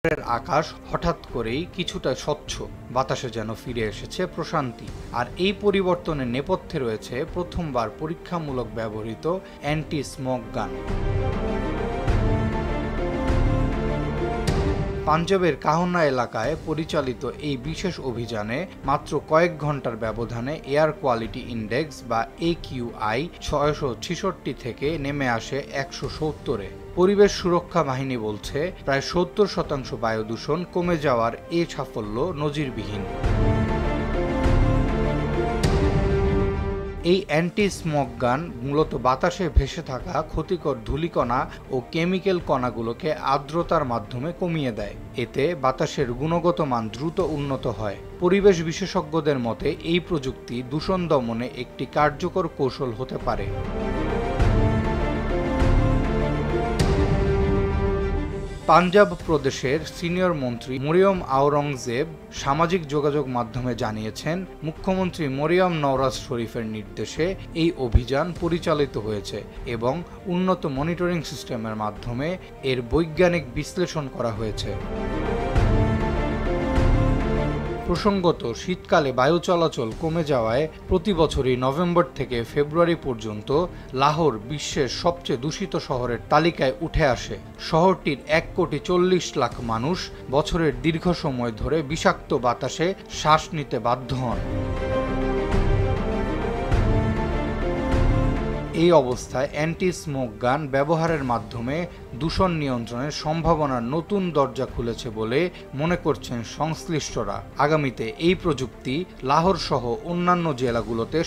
লাহোরের আকাশ হঠাৎ করেই কিছুটা স্বচ্ছ, বাতাসে যেন ফিরে এসেছে প্রশান্তি। আর এই পরিবর্তনের নেপথ্যে রয়েছে প্রথমবার পরীক্ষামূলক ব্যবহৃত অ্যান্টি স্মোক গান। পাঞ্জাবের কাহনা এলাকায় পরিচালিত এই বিশেষ অভিযানে মাত্র কয়েক ঘন্টার ব্যবধানে এয়ার কোয়ালিটি ইন্ডেক্স বা AQI 666 থেকে নেমে আসে 170-এ। পরিবেশ সুরক্ষা বাহিনী বলছে প্রায় 70% বায়ু দূষণ কমে যাওয়ার এ সাফল্য নজিরবিহীন। এই অ্যান্টি স্মোক গান মূলত বাতাসে ভেসে থাকা ক্ষতিকর ধূলিকণা ও কেমিক্যাল কণাগুলোকে আর্দ্রতার মাধ্যমে কমিয়ে দেয়। এতে বাতাসের গুণগত মান দ্রুত উন্নত হয়। পরিবেশ বিশেষজ্ঞদের মতে এই প্রযুক্তি দূষণ দমনে একটি কার্যকর কৌশল হতে পারে। পাঞ্জাব প্রদেশের সিনিয়র মন্ত্রী মরিয়ম আওরঙ্গজেব সামাজিক যোগাযোগ মাধ্যমে জানিয়েছেন, মুখ্যমন্ত্রী মরিয়ম নওয়াজ শরীফের নির্দেশে এই অভিযান পরিচালিত হয়েছে এবং উন্নত মনিটরিং সিস্টেমের মাধ্যমে এর বৈজ্ঞানিক বিশ্লেষণ করা হয়েছে। প্রসঙ্গত, শীতকালে বায়ু চলাচল কমে যাওয়ায় প্রতি বছরই নভেম্বর থেকে ফেব্রুয়ারি পর্যন্ত লাহোর বিশ্বের সবচেয়ে দূষিত শহরের তালিকায় উঠে আসে। শহরটির 1,40,00,000 মানুষ বছরের দীর্ঘ সময় ধরে বিষাক্ত বাতাসে শ্বাস নিতে বাধ্য হন। এই অবস্থায় অ্যান্টি স্মোক গান ব্যবহারের মাধ্যমে দূষণ নিয়ন্ত্রণের সম্ভাবনার নতুন দরজা খুলেছে বলে মনে করছেন সংশ্লিষ্টরা। আগামীতে এই প্রযুক্তি লাহোর সহ অন্যান্য জেলাগুলোতে